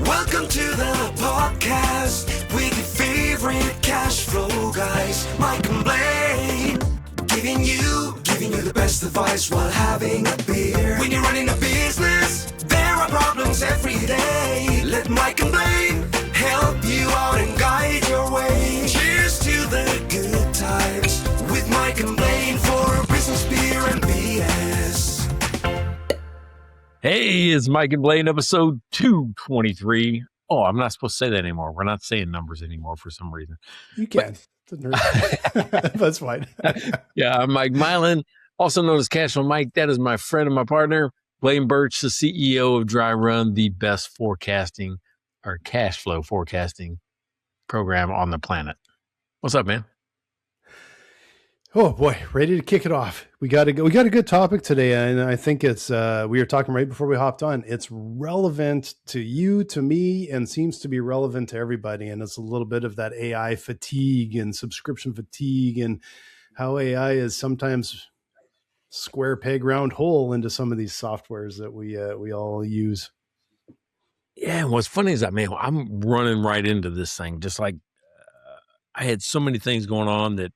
Welcome to the podcast with your favorite cash flow guys, Mike and Blaine, giving you the best advice while having a beer. When you're running a business, there are problems every day. Let Mike and Blaine help you out and guide your way. Cheers to the good times with Mike and Blaine for business, beer, and BS. Hey, it's Mike and Blaine, episode 223. Oh, I'm not supposed to say that anymore. We're not saying numbers anymore for some reason. You can. That's fine. Yeah, I'm Mike Mylan, also known as Cashflow Mike. That is my friend and my partner, Blaine Birch, the CEO of Dry Run, the best forecasting or cash flow forecasting program on the planet. What's up, man? Oh boy, ready to kick it off. We got a good topic today, and I think it's we were talking right before we hopped on. It's relevant to you, to me, and seems to be relevant to everybody. And it's a little bit of that AI fatigue and subscription fatigue, and how AI is sometimes square peg round hole into some of these softwares that we all use. Yeah, and what's funny is that, man, I'm running right into this thing. Just like I had so many things going on that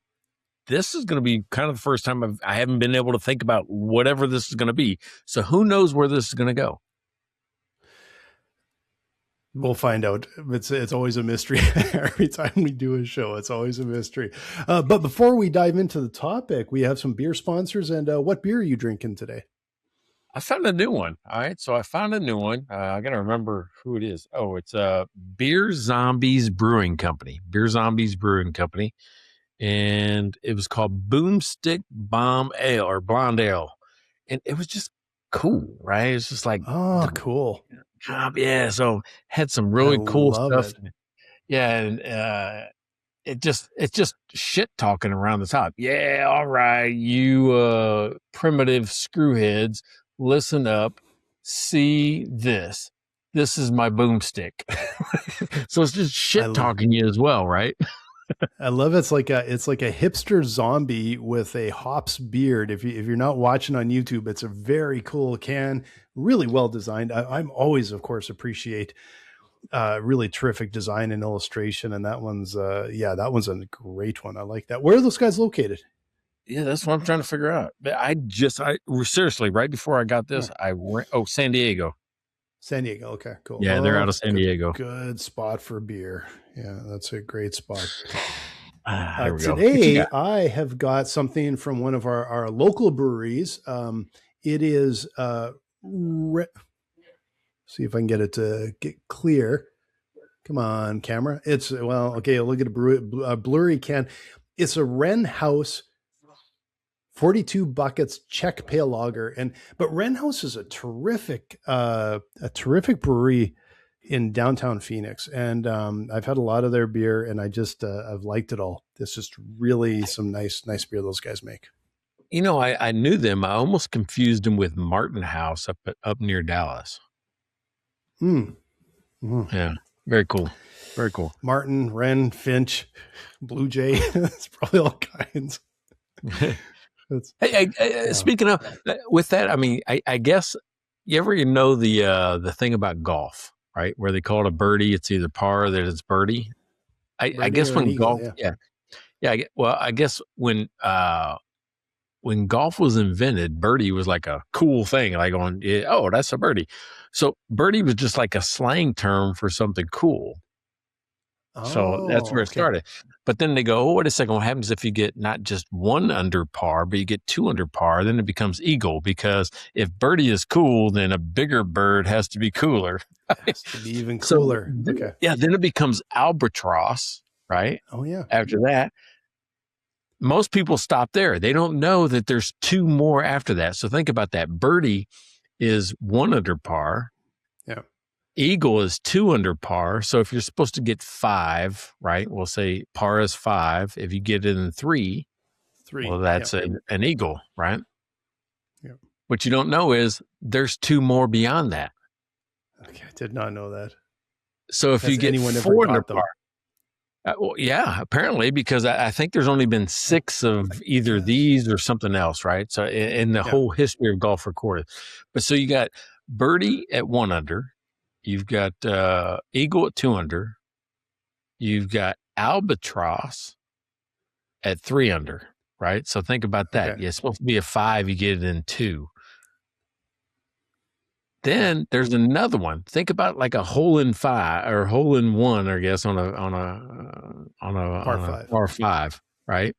this is going to be kind of the first time I haven't been able to think about whatever this is going to be. So who knows where this is going to go? We'll find out. It's always a mystery. Every time we do a show, it's always a mystery. But before we dive into the topic, we have some beer sponsors. And what beer are you drinking today? I found a new one. All right. So I found a new one. I got to remember who it is. Oh, it's Beer Zombies Brewing Company. Beer Zombies Brewing Company. And it was called Boomstick Bomb Ale or Blonde Ale. And it was just cool, right? It's just like, oh, cool. Yeah. So had some really cool stuff. It. Yeah. And it's just shit talking around the top. Yeah. All right. You primitive screwheads, listen up. See this. This is my boomstick. So it's just shit talking you as well, right? I love it. It's like a hipster zombie with a hops beard. If you're not watching on YouTube, it's a very cool can, really well designed. I'm always, of course, appreciate really terrific design and illustration. And that one's a great one. I like that. Where are those guys located? Yeah, that's what I'm trying to figure out. I seriously, right before I got this, San Diego. San Diego. Okay, cool. Yeah, they're out of San Diego. Good spot for beer. Yeah, that's a great spot. Today, I have got something from one of our local breweries. It is, see if I can get it to get clear. Come on, camera. Okay, look at a blurry can. It's a Wren House 42 buckets Czech pale lager. But Wren House is a terrific brewery in downtown Phoenix. And I've had a lot of their beer, and I've liked it all. It's just really some nice beer those guys make. You know, I knew them. I almost confused them with Martin House up near Dallas. Yeah, very cool. Very cool. Martin, Wren, Finch, Blue Jay. It's probably all kinds. Speaking of with that, I mean, I guess you ever know the thing about golf, right? Where they call it a birdie, it's either par or that it's birdie. I guess when eagle, golf, Well, I guess when golf was invented, birdie was like a cool thing, like going, oh, that's a birdie. So birdie was just like a slang term for something cool. So that's where it started. But then they go, oh, wait a second. What happens if you get not just one under par, but you get two under par? Then it becomes eagle, because if birdie is cool, then a bigger bird has to be cooler. It has to be even cooler. Okay. Yeah. Then it becomes albatross, right? Oh, yeah. After that, most people stop there. They don't know that there's two more after that. So think about that. Birdie is one under par. Yeah. Eagle is two under par. So if you're supposed to get five, right? We'll say par is 5. If you get it in three, well, that's an eagle, right? Yeah. What you don't know is there's two more beyond that. Okay, I did not know that. So if you get 4 under par, well, yeah, apparently, because I think there's only been 6 of either these or something else, right? So in the whole history of golf recorded. But so you got birdie at 1 under, You've got eagle at 2 under. You've got albatross at 3 under, right? So think about that. Okay. It's supposed to be a 5. You get it in 2. Then there's another one. Think about like a hole in 5 or hole in 1, I guess, on a par 5, right?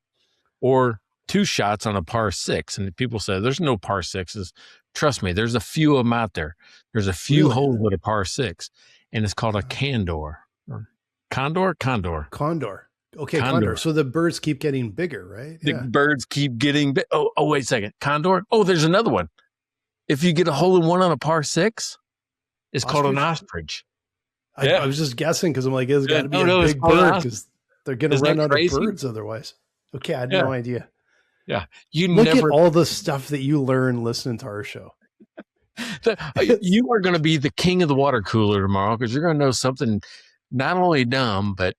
Or 2 shots on a par 6. And people say there's no par 6s. Trust me, there's a few of them out there. There's a few holes with a par 6, and it's called a condor. Condor. Okay, condor. So the birds keep getting bigger, right? The birds keep getting big. Oh, wait a second. Condor. Oh, there's another one. If you get a hole in 1 on a par 6, it's called an ostrich. I was just guessing because I'm like, it's got to be a big bird because they're going to run out of birds otherwise. Okay, I had no idea. Yeah. Look at all the stuff that you learn listening to our show. You are going to be the king of the water cooler tomorrow because you're going to know something not only dumb, but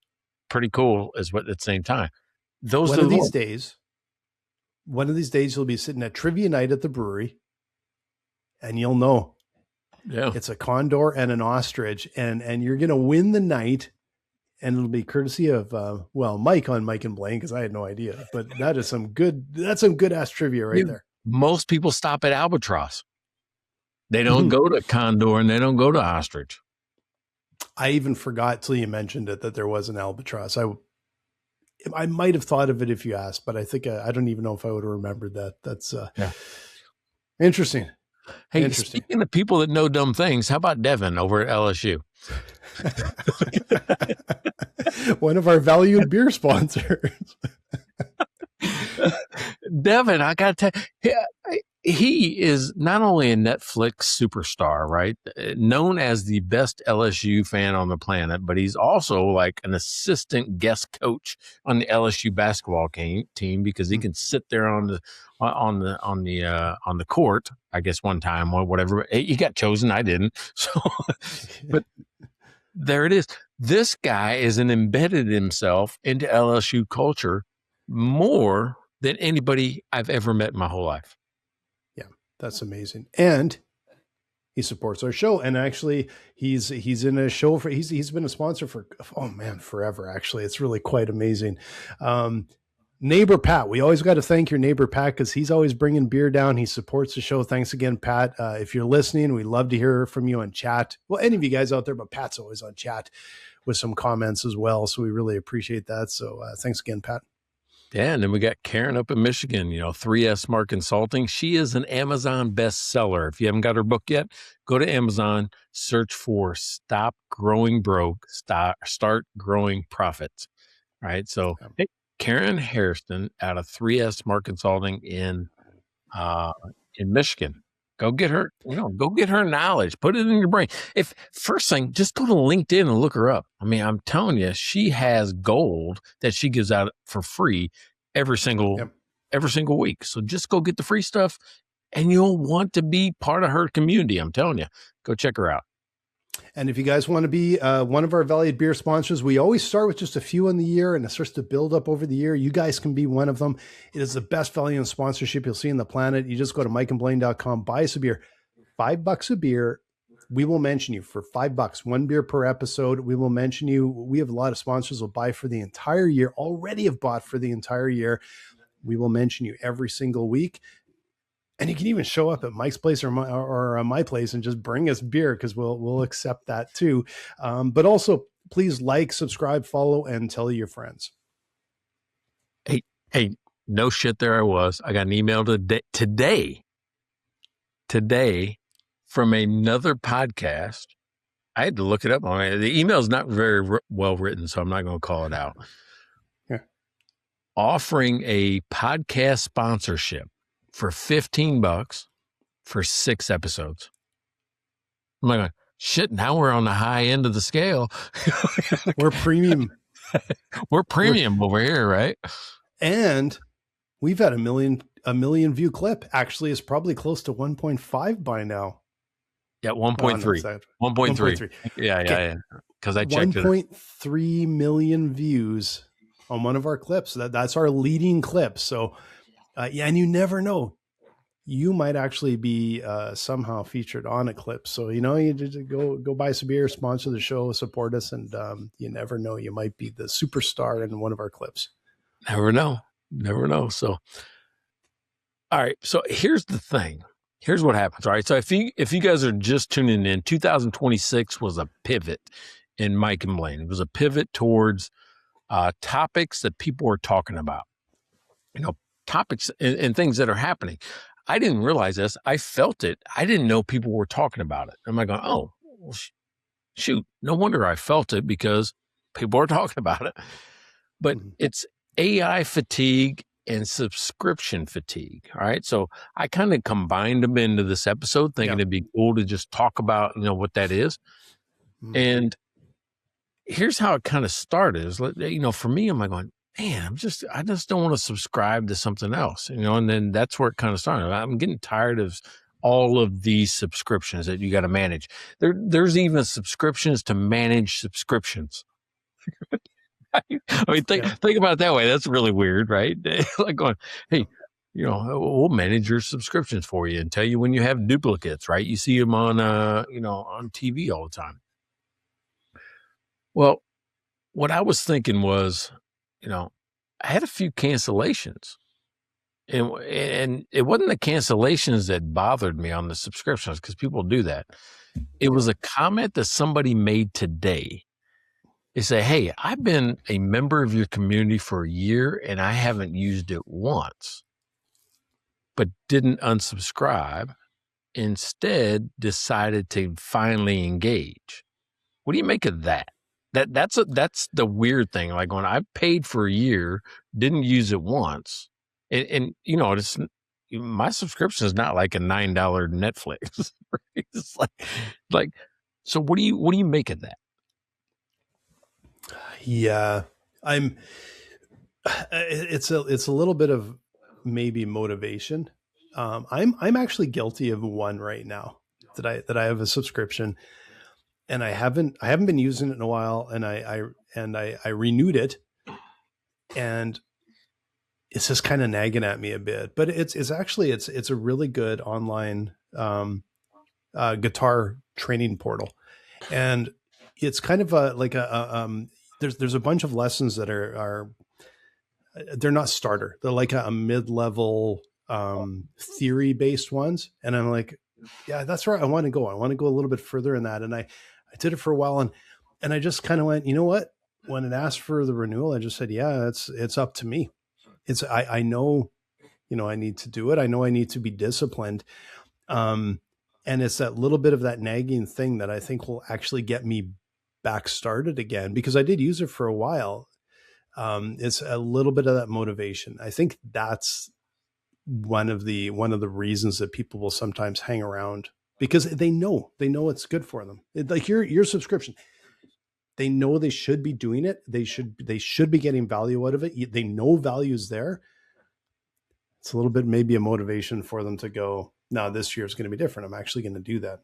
pretty cool at the same time. One of these days, you'll be sitting at trivia night at the brewery and you'll know. Yeah. It's a condor and an ostrich, and you're going to win the night. And it'll be courtesy of, Mike on Mike and Blaine, because I had no idea. But that's some good ass trivia right there. Most people stop at albatross. They don't go to condor and they don't go to ostrich. I even forgot till you mentioned it that there was an albatross. I might have thought of it if you asked, but I think I don't even know if I would have remembered that. That's interesting. Hey, speaking of people that know dumb things, how about Devin over at LSU? One of our valued beer sponsors. Devin, I got to tell you, he is not only a Netflix superstar, right? Known as the best LSU fan on the planet, but he's also like an assistant guest coach on the LSU basketball team because he can sit there on the court. I guess one time or whatever. He got chosen. I didn't. So, but there it is. This guy is embedded himself into LSU culture more than anybody I've ever met in my whole life. Yeah, that's amazing. And he supports our show. And actually he's in a show he's been a sponsor for, forever. Actually, it's really quite amazing. Neighbor Pat, we always got to thank your neighbor Pat because he's always bringing beer down. He supports the show. Thanks again, Pat. If you're listening, we love to hear from you on chat. Well, any of you guys out there, but Pat's always on chat with some comments as well. So we really appreciate that. So thanks again, Pat. Yeah, and then we got Karen up in Michigan, 3S Smart Consulting. She is an Amazon bestseller. If you haven't got her book yet, go to Amazon, search for Stop Growing Broke, Start Growing Profits. All right, so hey, Karen Hairston out of 3S Smart Consulting in Michigan. Go get her, go get her knowledge. Put it in your brain. First thing, just go to LinkedIn and look her up. I mean, I'm telling you, she has gold that she gives out for free every single week. So just go get the free stuff and you'll want to be part of her community. I'm telling you, go check her out. And if you guys want to be one of our valued beer sponsors, we always start with just a few in the year and it starts to build up over the year. You guys can be one of them. It is the best value in sponsorship you'll see in the planet. You just go to mikeandblaine.com, buy us a beer, $5 a beer. We will mention you for $5, 1 beer per episode. We will mention you. We have a lot of sponsors who will buy for the entire year, already have bought for the entire year. We will mention you every single week. And you can even show up at Mike's place or my place and just bring us beer because we'll accept that too. But also, please like, subscribe, follow, and tell your friends. Hey, no shit. There I was. I got an email today from another podcast. I had to look it up. I mean, the email is not very well written, so I'm not going to call it out. Yeah. Offering a podcast sponsorship for $15 for 6 episodes. I'm like, shit, now we're on the high end of the scale. We're premium. We're premium over here, right? And we've had a million view clip. Actually, it's probably close to 1.5 by now. Yeah, 1.3. 1.3. Yeah. Because I checked 1.3 million views on one of our clips. That's our leading clip. So, and you never know. you might actually be somehow featured on a clip. So, you just go buy some beer, sponsor the show, support us. And you never know, you might be the superstar in one of our clips. Never know. Never know. So, all right. So here's the thing. Here's what happens. All right. So if you guys are just tuning in, 2026 was a pivot in Mike and Blaine. It was a pivot towards topics that people were talking about, topics and things that are happening. I didn't realize this. I felt it. I didn't know people were talking about it. I'm like, oh, well, shoot. No wonder I felt it, because people are talking about it. But it's AI fatigue and subscription fatigue. All right. So I kind of combined them into this episode, thinking it'd be cool to just talk about, what that is. And here's how it kind of started is, for me, I'm like going, man, I just don't want to subscribe to something else, and then that's where it kind of started. I'm getting tired of all of these subscriptions that you got to manage. There's even subscriptions to manage subscriptions. I mean, think about it that way. That's really weird, right? Like going, hey, we'll manage your subscriptions for you and tell you when you have duplicates, right? You see them on, on TV all the time. Well, what I was thinking was, I had a few cancellations, and it wasn't the cancellations that bothered me on the subscriptions, because people do that. It was a comment that somebody made today. They say, hey, I've been a member of your community for a year and I haven't used it once, but didn't unsubscribe. Instead, decided to finally engage. What do you make of that? That's the weird thing. Like, when I paid for a year, didn't use it once, and it's, my subscription is not like a $9 Netflix. It's like, so what do you make of that? Yeah, it's a little bit of maybe motivation. I'm actually guilty of one right now that I have a subscription, and I haven't been using it in a while, and I renewed it, and it's just kind of nagging at me a bit. But it's a really good online guitar training portal, and it's kind of there's a bunch of lessons that are they're not starter. They're like a mid-level theory based ones, and I'm like, yeah, that's where I want to go. I want to go a little bit further in that, and I did it for a while, and I just kind of went, you know what? When it asked for the renewal, I just said, yeah, it's up to me. I know, I need to do it. I know I need to be disciplined. And it's that little bit of that nagging thing that I think will actually get me back started again, because I did use it for a while. It's a little bit of that motivation. I think that's one of the reasons that people will sometimes hang around, because they know it's good for them. Like your subscription, they know they should be doing it. They should be getting value out of it. They know value's there. It's a little bit maybe a motivation for them to go, no, this year is going to be different. I'm actually going to do that.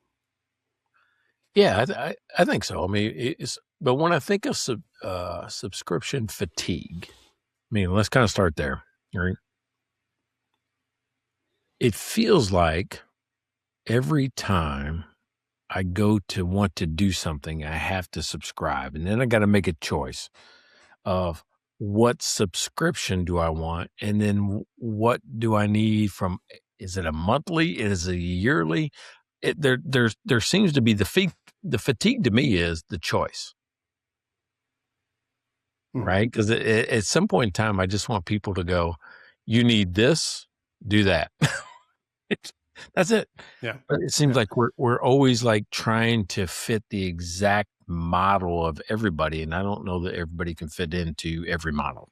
Yeah, I think so. I mean, but when I think of subscription fatigue, I mean, let's kind of start there. Right? It feels like every time I go to want to do something, I have to subscribe, and then I got to make a choice of what subscription do I want, and then what do I need from? Is it a monthly? Is it a yearly? There seems to be the fatigue to me is the choice, right? Because at some point in time, I just want people to go, you need this, do that. That's it. Yeah. But it seems like we're always like trying to fit the exact model of everybody, and I don't know that everybody can fit into every model.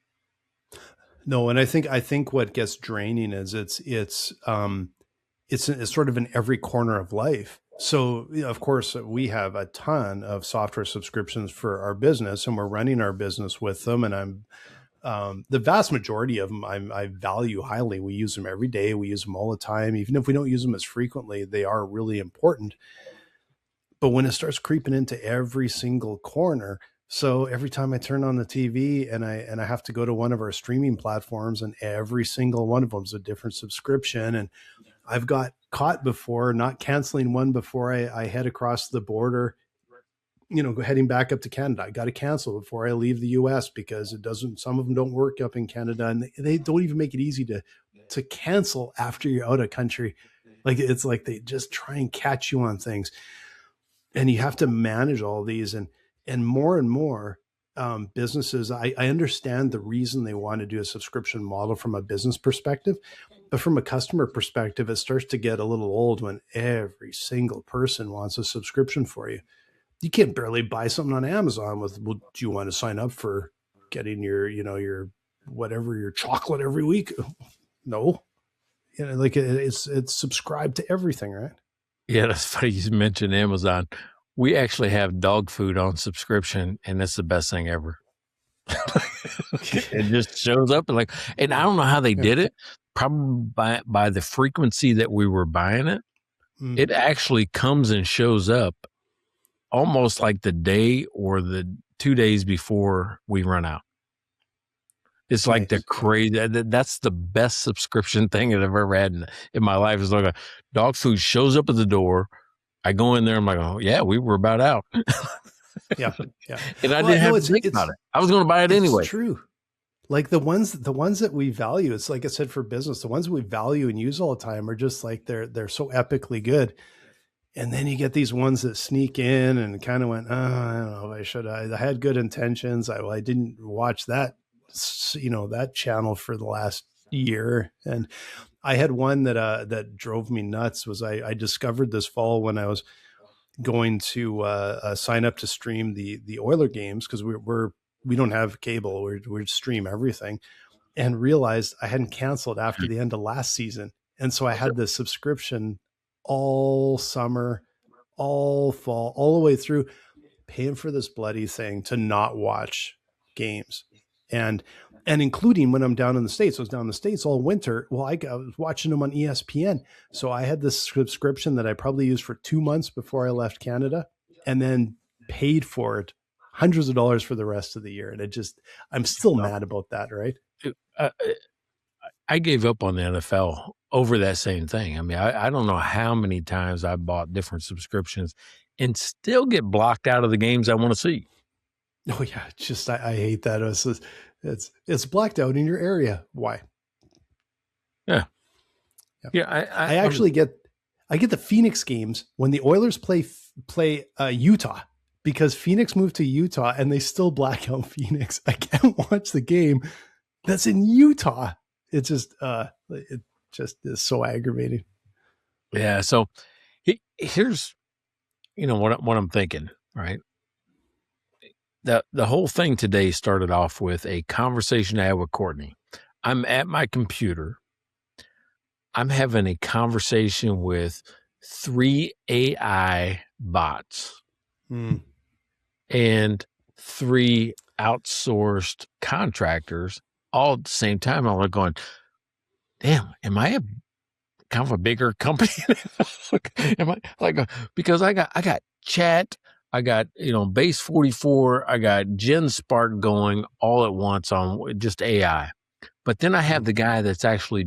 No, and I think what gets draining is it's sort of in every corner of life. So, of course, we have a ton of software subscriptions for our business, and we're running our business with them. And I'm the vast majority of them I value highly. We use them every day. We use them all the time. Even if we don't use them as frequently, they are really important. But when it starts creeping into every single corner, so every time I turn on the TV and I have to go to one of our streaming platforms, and every single one of them is a different subscription, and I've got caught before not canceling one before I head across the border, heading back up to Canada. I got to cancel before I leave the US because some of them don't work up in Canada, and they don't even make it easy to cancel after you're out of country. Like, it's like they just try and catch you on things, and you have to manage all these and more businesses. I understand the reason they want to do a subscription model from a business perspective, but from a customer perspective, it starts to get a little old when every single person wants a subscription for you. You can't barely buy something on Amazon with, well, do you want to sign up for getting your whatever, your chocolate every week? No, like it's subscribed to everything, right? Yeah, that's funny. You mentioned Amazon. We actually have dog food on subscription, and it's the best thing ever. It just shows up and I don't know how they did it. Probably by the frequency that we were buying it, it actually comes and shows up almost like the day or the 2 days before we run out. It's like the crazy. That's the best subscription thing that I've ever had in my life. Is like dog food shows up at the door. I go in there. I'm like, oh yeah, we were about out. Yeah. And I didn't have to think about it. I was going to buy it anyway. It's true. Like the ones that we value, it's like I said, for business, the ones we value and use all the time are just like, they're so epically good. And then you get these ones that sneak in and kind of went, I don't know if I had good intentions. I didn't watch that, that channel for the last year. And I had one that drove me nuts. Was I discovered this fall when I was going to sign up to stream the Oiler games, because we don't have cable. We stream everything, and realized I hadn't canceled after the end of last season. And so I had this subscription all summer, all fall, all the way through, paying for this bloody thing to not watch games. And including when I'm down in the States. I was down in the States all winter. Well, I was watching them on ESPN. So I had this subscription that I probably used for 2 months before I left Canada, and then paid for it hundreds of dollars for the rest of the year. And I'm still mad about that, right? I gave up on the NFL over that same thing. I mean, I don't know how many times I bought different subscriptions and still get blocked out of the games I want to see. Oh yeah. I hate that. It's blacked out in your area. Why? Yeah. I actually get the Phoenix games when the Oilers play Utah, because Phoenix moved to Utah and they still black out Phoenix. I can't watch the game that's in Utah. It just is so aggravating. Yeah. So here's, what I'm thinking, right? The whole thing today started off with a conversation I had with Courtney. I'm at my computer. I'm having a conversation with 3 AI bots and 3 outsourced contractors all at the same time. I'm like going, damn, am I a kind of a bigger company? Am I because I got chat, I got, base 44, I got GenSpark going all at once on just AI. But then I have the guy that's actually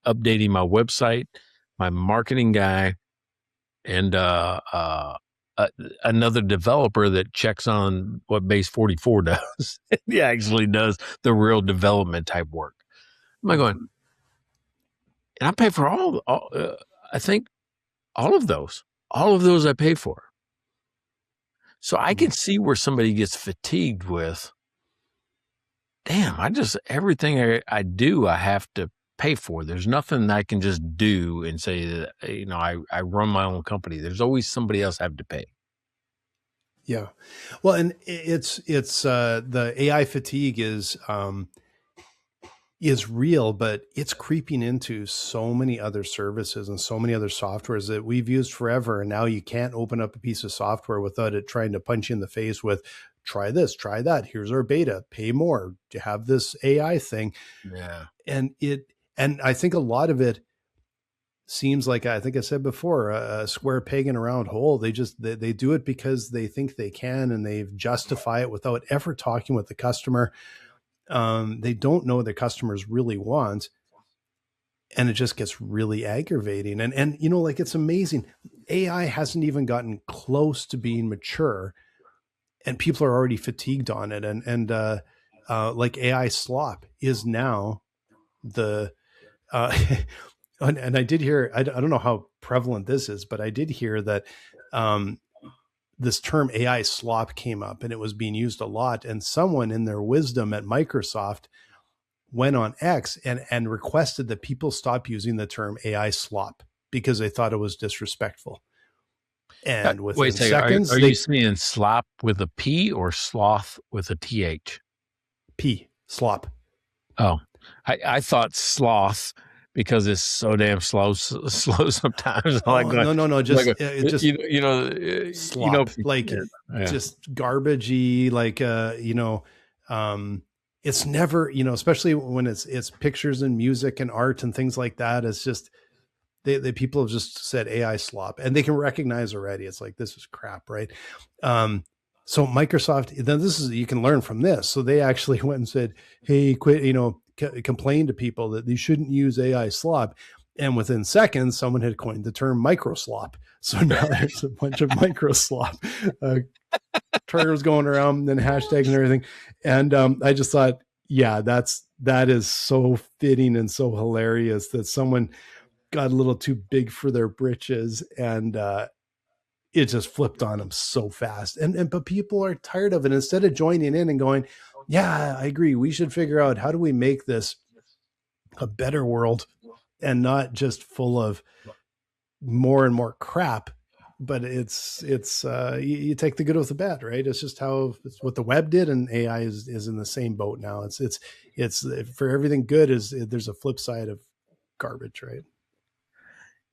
updating my website, my marketing guy, and another developer that checks on what base 44 does. He actually does the real development type work. Am I going? And I pay for I think all of those I pay for. So I can see where somebody gets fatigued with, damn, everything I do, I have to pay for. There's nothing I can just do and say that, I run my own company. There's always somebody else I have to pay. Yeah. Well, and it's the AI fatigue is real, but it's creeping into so many other services and so many other softwares that we've used forever. And now you can't open up a piece of software without it trying to punch you in the face with, try this, try that. Here's our beta, pay more to have this AI thing. Yeah. And I think a lot of it seems like, I think I said before, a square peg in a round hole. They do it because they think they can, and they justify it without ever talking with the customer. They don't know what the customers really want. And it just gets really aggravating. And you know, like, it's amazing. AI hasn't even gotten close to being mature, and people are already fatigued on it. And like, AI slop is now the and I did hear, I don't know how prevalent this is, but I did hear that um, this term AI slop came up and it was being used a lot. And someone in their wisdom at Microsoft went on X and requested that people stop using the term AI slop because they thought it was disrespectful. And within Wait a second, seconds, are you saying slop with a P or sloth with a TH? P, slop. Oh, I thought sloth because it's so damn slow sometimes. Oh, like going, no, just like just slop, like just garbagey, like it's never, especially when it's pictures and music and art and things like that. It's just they people have just said AI slop, and they can recognize already. It's like, this is crap, right? So Microsoft, then this is, you can learn from this. So they actually went and said, hey, quit, complain to people that they shouldn't use AI slop. And within seconds, someone had coined the term micro slop. So now there's a bunch of micro slop Twitter's going around and hashtags and everything. And I just thought, yeah, that is so fitting and so hilarious that someone got a little too big for their britches, and it just flipped on them so fast. But people are tired of it. Instead of joining in and going, yeah, I agree, we should figure out, how do we make this a better world and not just full of more and more crap. But it's you take the good with the bad, right? It's just it's what the web did, and AI is in the same boat now. It's for everything good there's a flip side of garbage, right?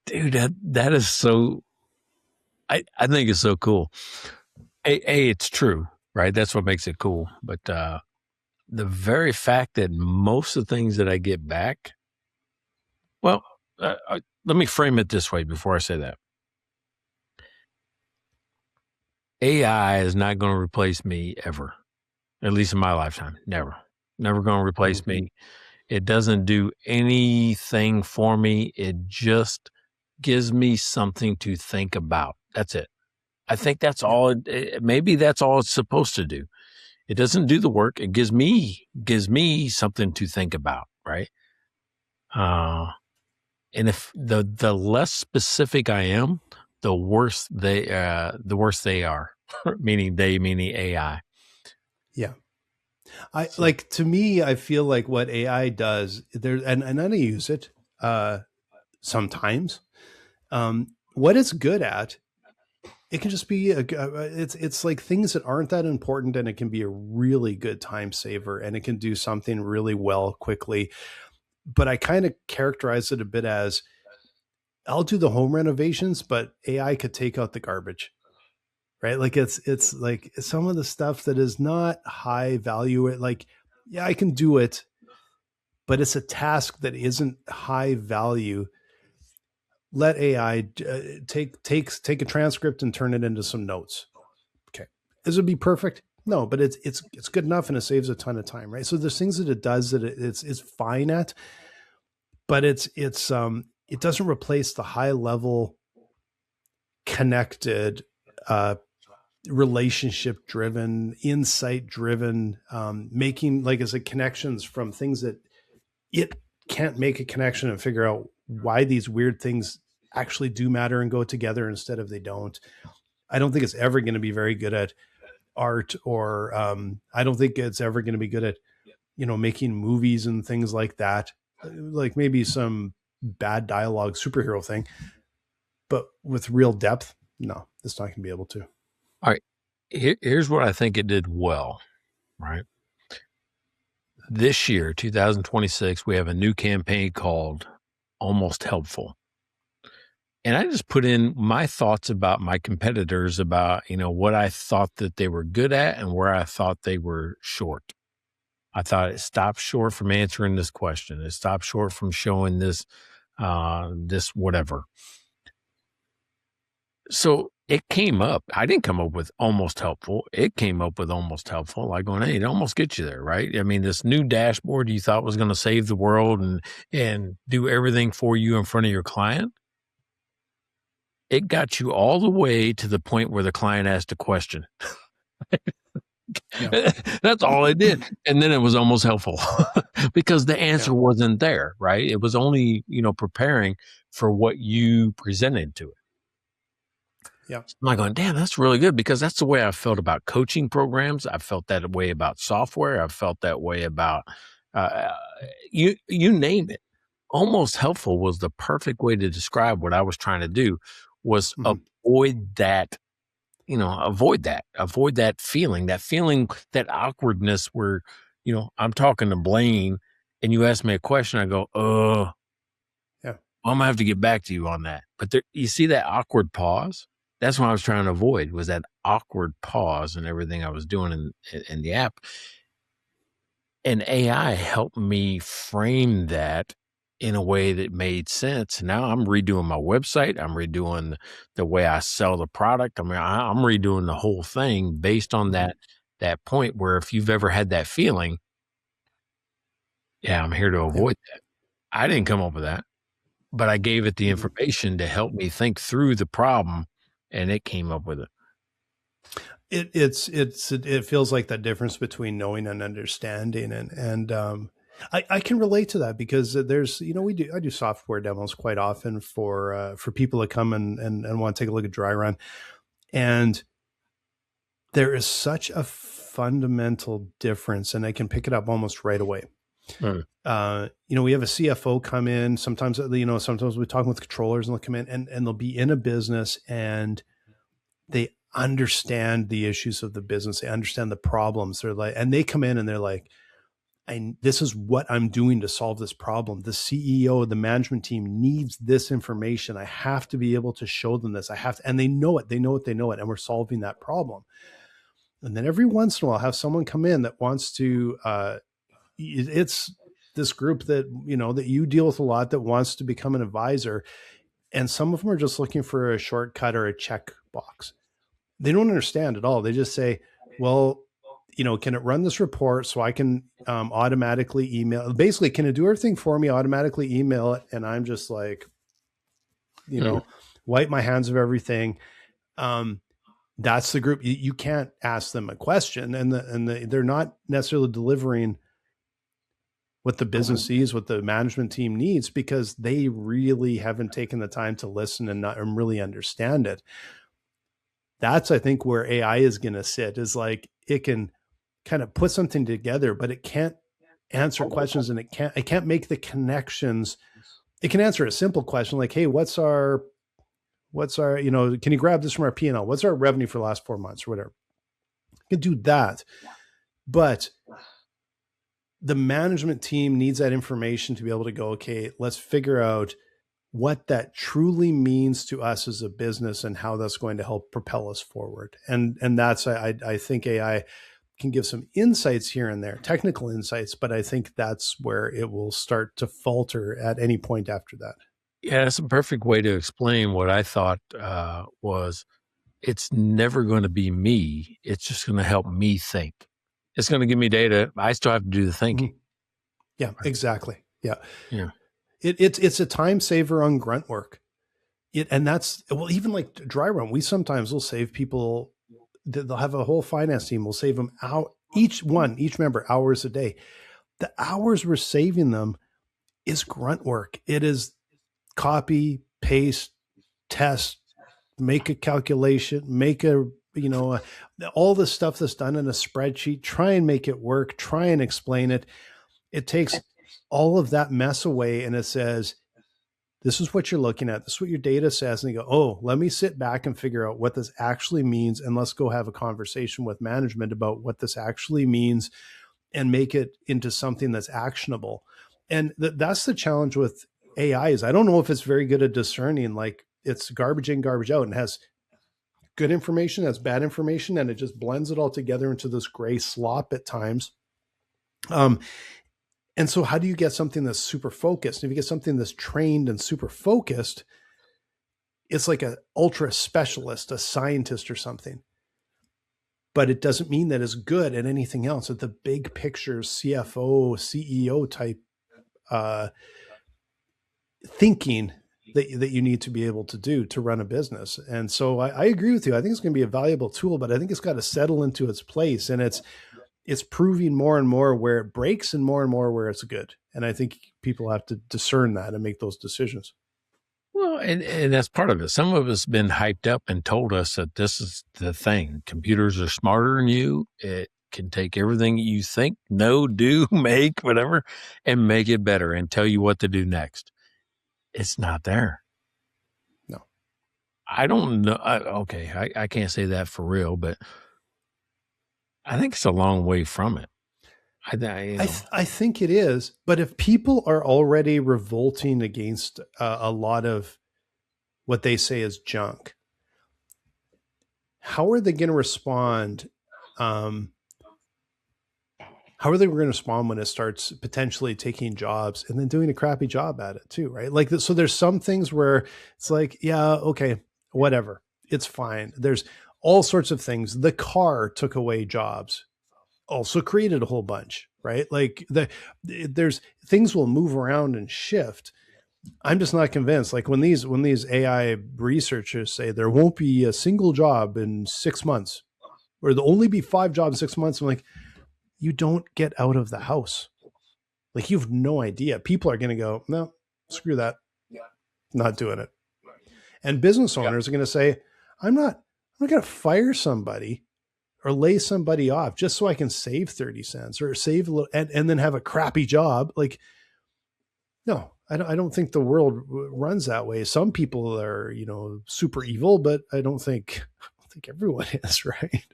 Dude, that is so, I think it's so cool. It's true, right? That's what makes it cool. But the very fact that most of the things that I get back, well, let me frame it this way before I say that. AI is not going to replace me ever, at least in my lifetime. Never going to replace me. It doesn't do anything for me. It just gives me something to think about. That's it. I think that's all. Maybe that's all it's supposed to do. It doesn't do the work. It gives me something to think about, right? And if the less specific I am, the worse they are. meaning AI. Yeah. To me, I feel like what AI does there, and I use it sometimes. What it's good at, it can just be it's like things that aren't that important, and it can be a really good time saver, and it can do something really well quickly. But I kind of characterize it a bit as, I'll do the home renovations, but AI could take out the garbage. Right? Like it's like some of the stuff that is not high value. Like, yeah, I can do it, but it's a task that isn't high value. Let AI take a transcript and turn it into some notes. Okay. Is it be perfect? No, but it's good enough, and it saves a ton of time, right? So there's things that it does that it's fine at, but it doesn't replace the high level connected relationship driven, insight driven, making, like I said, connections from things that it can't make a connection and figure out why these weird things actually do matter and go together instead of they don't. I don't think it's ever going to be very good at art, or I don't think it's ever going to be good at, making movies and things like that. Like maybe some bad dialogue superhero thing, but with real depth, no, it's not going to be able to. All right. Here's what I think it did well, right? This year, 2026, we have a new campaign called Almost Helpful. And I just put in my thoughts about my competitors, about, what I thought that they were good at and where I thought they were short. I thought it stopped short from answering this question. It stopped short from showing this whatever. So it came up. I didn't come up with almost helpful. It came up with almost helpful. Like going, hey, it almost gets you there, right? I mean, this new dashboard you thought was going to save the world and do everything for you in front of your client. It got you all the way to the point where the client asked a question. Yeah. That's all it did. And then it was almost helpful because the answer wasn't there, right? It was only, preparing for what you presented to it. Yeah. So I'm like going, damn, that's really good, because that's the way I felt about coaching programs. I felt that way about software. I felt that way about, you name it. Almost helpful was the perfect way to describe what I was trying to do, was avoid that, avoid that feeling, that awkwardness where, I'm talking to Blaine and you ask me a question. I go, I'm gonna have to get back to you on that. But you see that awkward pause? That's what I was trying to avoid, was that awkward pause in everything I was doing in the app. And AI helped me frame that in a way that made sense. Now I'm redoing my website. I'm redoing the way I sell the product. I mean, I'm redoing the whole thing based on that point where, if you've ever had that feeling, I'm here to avoid that. I didn't come up with that, but I gave it the information to help me think through the problem, and it came up with it. It feels like that difference between knowing and understanding, and I can relate to that, because there's, I do software demos quite often for people that come and want to take a look at dry run, and there is such a fundamental difference, and I can pick it up almost right away. We have a CFO come in. Sometimes we're talking with controllers, and they'll come in and they'll be in a business, and they understand the issues of the business. They understand the problems. They're like, and they come in and they're like, this is what I'm doing to solve this problem. The CEO, the management team needs this information. I have to be able to show them this. And they know it. And we're solving that problem. And then every once in a while, have someone come in that wants to, it's this group that, that you deal with a lot, that wants to become an advisor. And some of them are just looking for a shortcut or a checkbox. They don't understand at all. They just say, well, can it run this report so I can automatically email? Basically, can it do everything for me, automatically email it? And I'm just like, wipe my hands of everything. That's the group. You can't ask them a question, and they're not necessarily delivering what the business needs, what the management team needs, because they really haven't taken the time to listen and really understand it. That's, I think, where AI is going to sit, is like, it can kind of put something together, but it can't answer questions, and it can't make the connections. It can answer a simple question like, hey, what's our, can you grab this from our P&L? What's our revenue for the last 4 months or whatever? It can do that. But the management team needs that information to be able to go, okay, let's figure out what that truly means to us as a business and how that's going to help propel us forward. And that's, I think AI can give some insights here and there, technical insights, but I think that's where it will start to falter at any point after that. Yeah, that's a perfect way to explain what I thought was, it's never going to be me. It's just going to help me think. It's going to give me data. I still have to do the thinking. Yeah, exactly. Yeah. Yeah. It's a time saver on grunt work. And that's, well, even like dry run, we sometimes will save people. They'll have a whole finance team. We'll save them out, each member, hours a day. The hours we're saving them is grunt work. It is copy, paste, test, make a calculation, make all the stuff that's done in a spreadsheet, try and make it work, try and explain it. It takes all of that mess away, and it says, this is what you're looking at. This is what your data says. And you go, oh, let me sit back and figure out what this actually means. And let's go have a conversation with management about what this actually means and make it into something that's actionable. And that's the challenge with AI, is I don't know if it's very good at discerning, like, it's garbage in, garbage out, and has good information, has bad information, and it just blends it all together into this gray slop at times. And so how do you get something that's super focused? If you get something that's trained and super focused, it's like a ultra specialist, a scientist or something. But it doesn't mean that it's good at anything else. At the big picture, CFO, CEO type thinking that you need to be able to do to run a business. And so I agree with you. I think it's going to be a valuable tool, but I think it's got to settle into its place. And it's proving more and more where it breaks and more where it's good. And I think people have to discern that and make those decisions. Well, and that's part of it. Some of us been hyped up and told us that this is the thing. Computers are smarter than you. It can take everything you think, know, do, make, whatever, and make it better and tell you what to do next. It's not there. No. I don't know. I can't say that for real, but I think it's a long way from it. I think it is, but if people are already revolting against a lot of what they say is junk, how are they going to respond? How are they going to respond when it starts potentially taking jobs and then doing a crappy job at it too, right? Like, so there's some things where it's like, yeah, okay, whatever, it's fine. There's all sorts of things. The car took away jobs, also created a whole bunch, right? Like there's things will move around and shift. I'm just not convinced. Like when these AI researchers say there won't be a single job in 6 months, or there'll only be 5 jobs in 6 months, I'm like, you don't get out of the house. Like you have no idea. People are going to go, no, screw that. Not doing it. And business owners are going to say, I'm not going to fire somebody or lay somebody off just so I can save 30 cents or save a little and then have a crappy job. Like, no, I don't think the world runs that way. Some people are, super evil, but I don't think everyone is, right?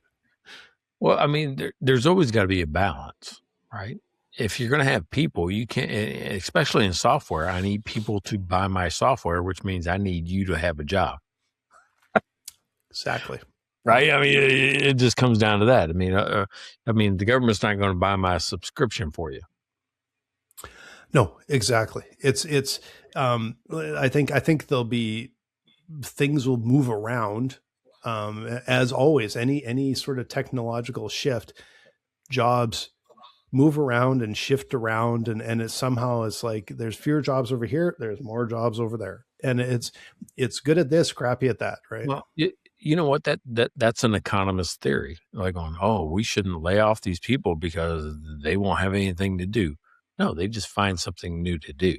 Well, I mean, there's always got to be a balance, right? If you're going to have people, you can't, especially in software, I need people to buy my software, which means I need you to have a job. Exactly. Right. I mean, it just comes down to that. I mean, the government's not going to buy my subscription for you. No, exactly. I think there'll be things will move around. As always, any sort of technological shift, jobs move around and shift around. And it's like, there's fewer jobs over here. There's more jobs over there. And it's good at this, crappy at that. Right. Well, you know what? That's an economist theory. Like we shouldn't lay off these people because they won't have anything to do. No, they just find something new to do.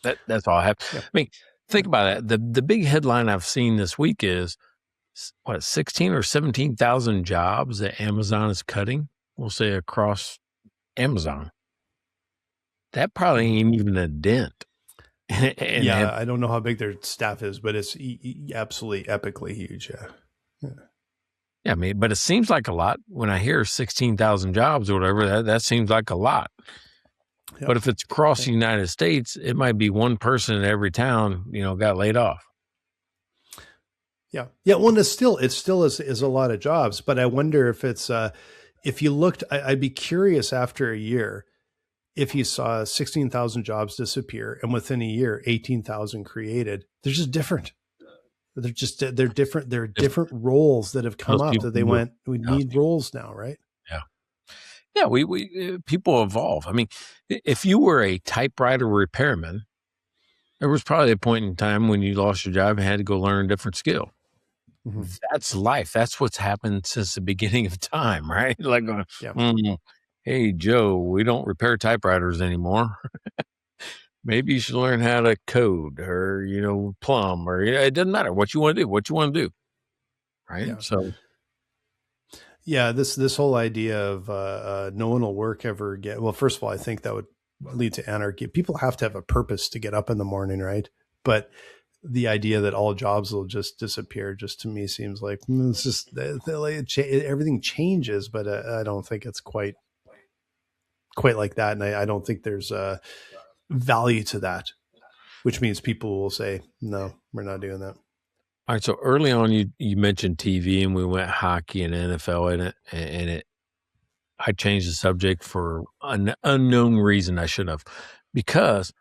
That's all I have. Yeah. I mean, think about it. The big headline I've seen this week is 16 or 17,000 jobs that Amazon is cutting. We'll say across Amazon. That probably ain't even a dent. I don't know how big their staff is, but it's absolutely epically huge. Yeah. I mean, but it seems like a lot when I hear 16,000 jobs or whatever. That seems like a lot. Yep. But if it's across the United States, it might be one person in every town, got laid off. Yeah. Well, it still is a lot of jobs, but I wonder if it's if you looked, I'd be curious after a year if you saw 16,000 jobs disappear and within a year 18,000 created. They're just different. They're different. There are different roles that have come up that they went, we need roles now, right? Yeah. We people evolve. I mean, if you were a typewriter repairman, there was probably a point in time when you lost your job and had to go learn a different skill. Mm-hmm. That's life. That's what's happened since the beginning of time, right? Like, hey, Joe, we don't repair typewriters anymore. Maybe you should learn how to code or, plumb or it doesn't matter what you want to do. Right. Yeah. So. Yeah. This whole idea of no one will work ever again. Well, first of all, I think that would lead to anarchy. People have to have a purpose to get up in the morning. Right. But the idea that all jobs will just disappear just to me seems like it's just everything changes, but I don't think it's quite like that. And I don't think there's a value to that, which means people will say, no, we're not doing that. All right. So early on, you mentioned TV and we went hockey and NFL in it, and I changed the subject for an unknown reason. I should have, because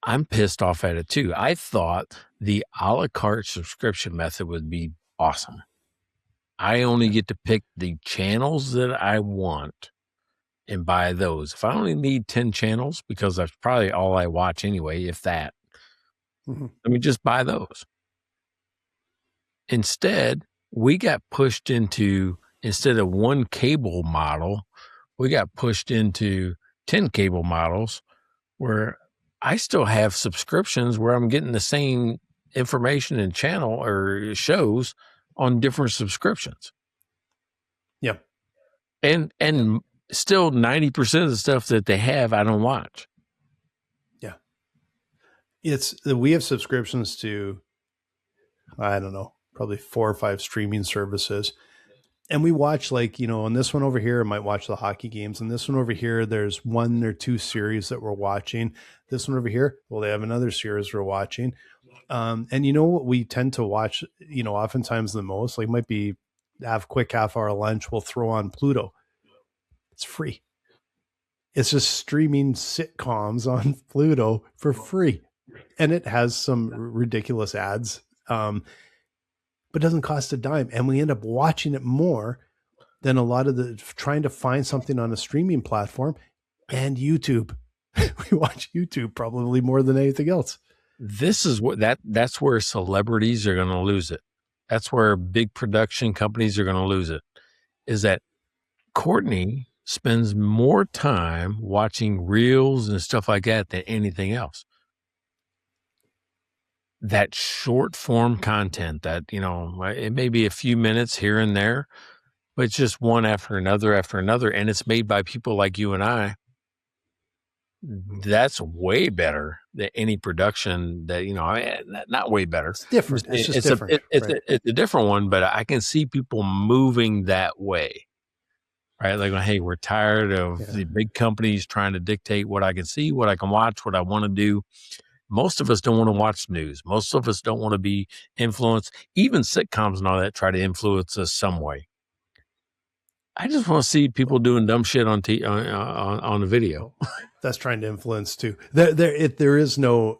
I'm pissed off at it too. I thought the a la carte subscription method would be awesome. I only get to pick the channels that I want and buy those. If I only need 10 channels, because that's probably all I watch anyway, if that, let me just buy those. Instead, we got pushed into, instead of one cable model, we got pushed into 10 cable models where I still have subscriptions where I'm getting the same information and channel or shows on different subscriptions. Yeah. And still 90% of the stuff that they have, I don't watch. Yeah. We have subscriptions to, I don't know, probably 4 or 5 streaming services. And we watch, like, on this one over here, I might watch the hockey games. And this one over here, there's 1 or 2 series that we're watching. This one over here, well, they have another series we're watching. And you know what we tend to watch, oftentimes the most, like, might be have quick half-hour lunch. We'll throw on Pluto. It's free. It's just streaming sitcoms on Pluto for free. And it has some ridiculous ads. But doesn't cost a dime. And we end up watching it more than a lot of the trying to find something on a streaming platform and YouTube. We watch YouTube probably more than anything else. This is that's where celebrities are going to lose it. That's where big production companies are going to lose it, is that Courtney spends more time watching reels and stuff like that than anything else. That short form content that, it may be a few minutes here and there, but it's just one after another. And it's made by people like you and I. That's way better than any production that, not way better. It's different. It's just different. It's a different one, but I can see people moving that way, right? Like, hey, we're tired of the big companies trying to dictate what I can see, what I can watch, what I want to do. Most of us don't want to watch news. Most of us don't want to be influenced. Even sitcoms and all that try to influence us some way. I just want to see people doing dumb shit on the video. That's trying to influence too. There is no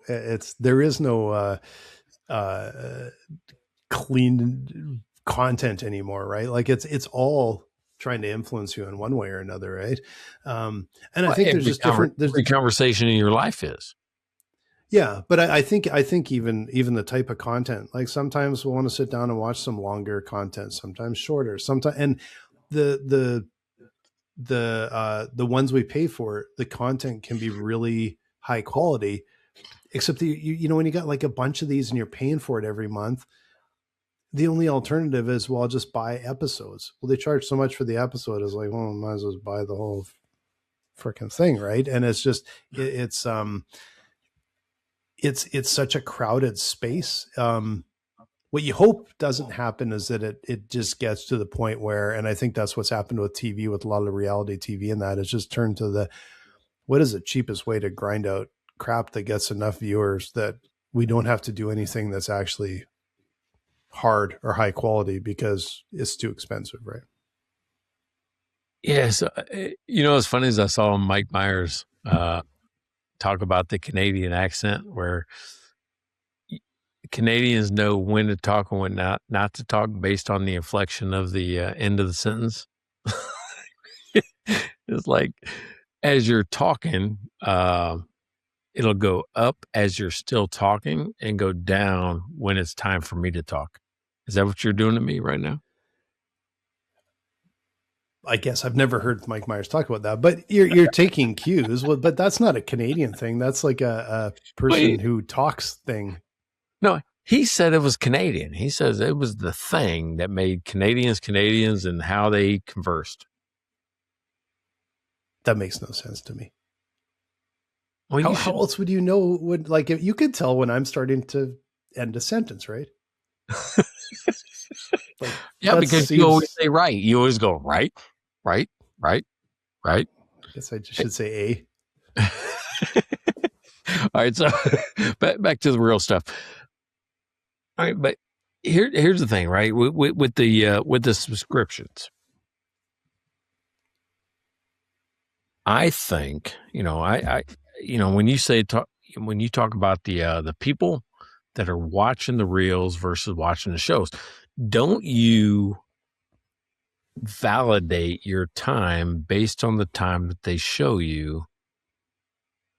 clean content anymore, right? Like it's all trying to influence you in one way or another, right? And I think there's just different. There's the conversation in your life is. Yeah, but I think even the type of content, like sometimes we'll want to sit down and watch some longer content, sometimes shorter, sometimes, and the ones we pay for, the content can be really high quality, except you when you got like a bunch of these and you're paying for it every month, the only alternative is, well, I'll just buy episodes. Well, they charge so much for the episode. It's like, well, I might as well buy the whole freaking thing, right? And it's just it's such a crowded space. What you hope doesn't happen is that it just gets to the point where, and I think that's what's happened with TV, with a lot of reality TV, and that it's just turned to what is the cheapest way to grind out crap that gets enough viewers that we don't have to do anything that's actually hard or high quality because it's too expensive, right? Yeah. So, what's funny is I saw Mike Myers talk about the Canadian accent, where Canadians know when to talk and when not to talk based on the inflection of the end of the sentence. It's like, as you're talking, it'll go up as you're still talking and go down when it's time for me to talk. Is that what you're doing to me right now? I guess I've never heard Mike Myers talk about that, but you're taking cues. Well, but that's not a Canadian thing. That's like a person who talks thing. No, he said it was Canadian. He says it was the thing that made Canadians and how they conversed. That makes no sense to me. Well, how else would you know? If you could tell when I'm starting to end a sentence, right? Yeah, because you always say right. You always go right. I guess I should say A. All right, so back to the real stuff. All right, but here's the thing, right? With the subscriptions, I think, I when you say talk, when you talk about the people that are watching the reels versus watching the shows, don't you validate your time based on the time that they show you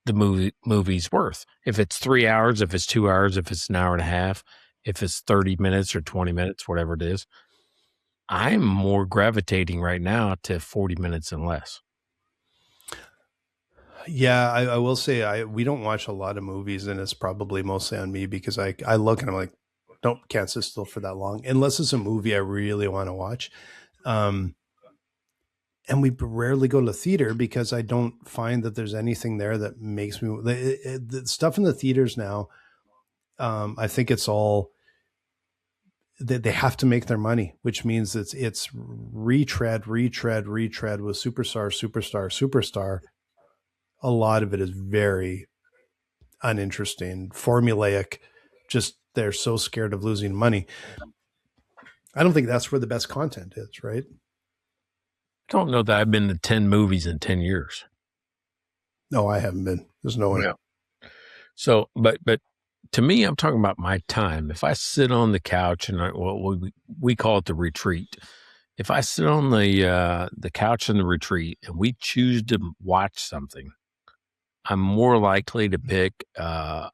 the movie's worth? If it's 3 hours, if it's 2 hours, if it's an hour and a half, if it's 30 minutes or 20 minutes, whatever it is, I'm more gravitating right now to 40 minutes and less. Yeah, I will say we don't watch a lot of movies, and it's probably mostly on me because I look and I'm like, nope, can't sit still for that long unless it's a movie I really want to watch. And we rarely go to the theater because I don't find that there's anything there that makes me the stuff in the theaters now. I think it's all they have to make their money, which means it's retread with superstar. A lot of it is very uninteresting, formulaic. Just they're so scared of losing money. I don't think that's where the best content is, right? I don't know that I've been to 10 movies in 10 years. No, I haven't been. There's no way. Yeah. So, but to me, I'm talking about my time. If I sit on the couch and we call it the retreat. If I sit on the couch in the retreat and we choose to watch something, I'm more likely to pick a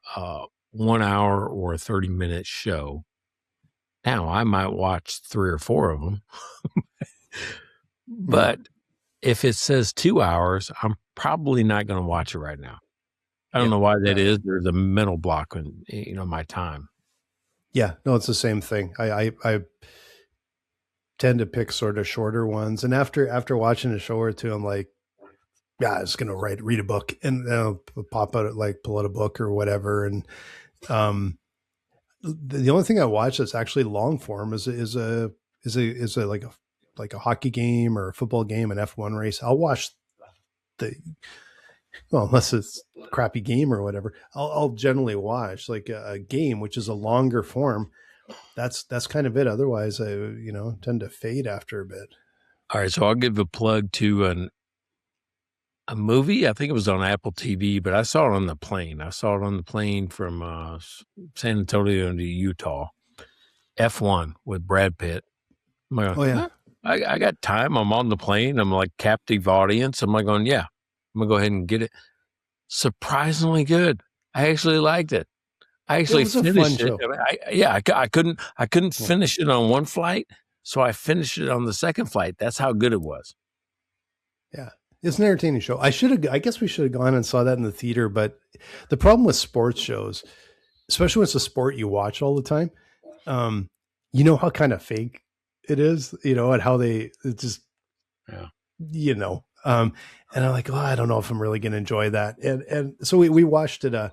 1 hour or a 30-minute show. Now, I might watch 3 or 4 of them, but if it says 2 hours, I'm probably not going to watch it right now. I don't know why that is. There's a mental block on my time. Yeah, no, it's the same thing. I tend to pick sort of shorter ones, and after watching a show or two, I'm like, yeah, I'm just gonna read a book and pull out a book or whatever. And the only thing I watch that's actually long form is a like a hockey game or a football game, an F1 race. I'll watch unless it's a crappy game or whatever. I'll generally watch like a game, which is a longer form. That's kind of it. Otherwise, I tend to fade after a bit. All right, so I'll give a plug to a movie. I think it was on Apple TV, but I saw it on the plane. I saw it on the plane from San Antonio to Utah. F1 with Brad Pitt. I'm like, oh yeah, I got time. I'm on the plane. I'm like captive audience. I'm like going, yeah, I'm gonna go ahead and get it. Surprisingly good. I actually liked it. I actually finished it. I couldn't finish it on one flight, so I finished it on the second flight. That's how good it was. Yeah. It's an entertaining show. I guess we should have gone and saw that in the theater, but the problem with sports shows, especially when it's a sport you watch all the time, how kind of fake it is, and how they just, and I'm like, I don't know if I'm really going to enjoy that. And so we watched it on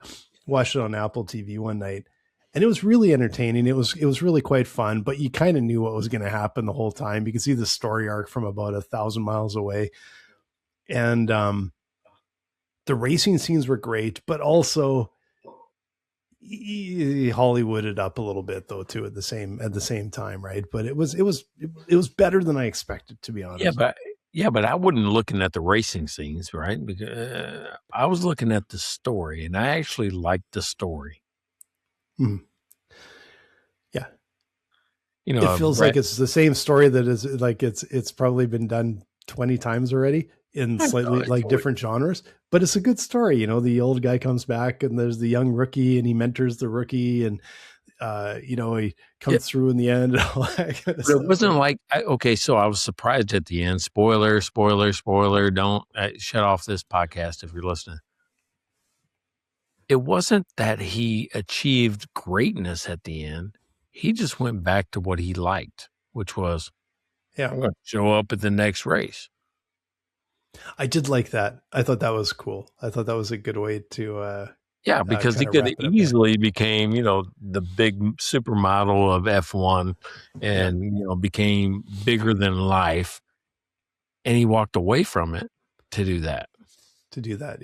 Apple TV one night, and it was really entertaining. It was really quite fun, but you kind of knew what was going to happen the whole time. You could see the story arc from about 1,000 miles away. And the racing scenes were great, but also he Hollywooded up a little bit though too at the same time, right? But it was better than I expected, to be honest. But I wasn't looking at the racing scenes, right? Because I was looking at the story, and I actually liked the story. Mm-hmm. Yeah, it feels like it's the same story that is like it's probably been done 20 times already in slightly different genres, but it's a good story. The old guy comes back and there's the young rookie and he mentors the rookie and, he comes through in the end. And all that kind of stuff. It wasn't like, so I was surprised at the end. Spoiler. Don't shut off this podcast if you're listening. It wasn't that he achieved greatness at the end. He just went back to what he liked, which was, I'm going to show up at the next race. I did like that. I thought that was cool. I thought that was a good way to because he could have easily became, the big supermodel of F1 and, became bigger than life. And he walked away from it to do that.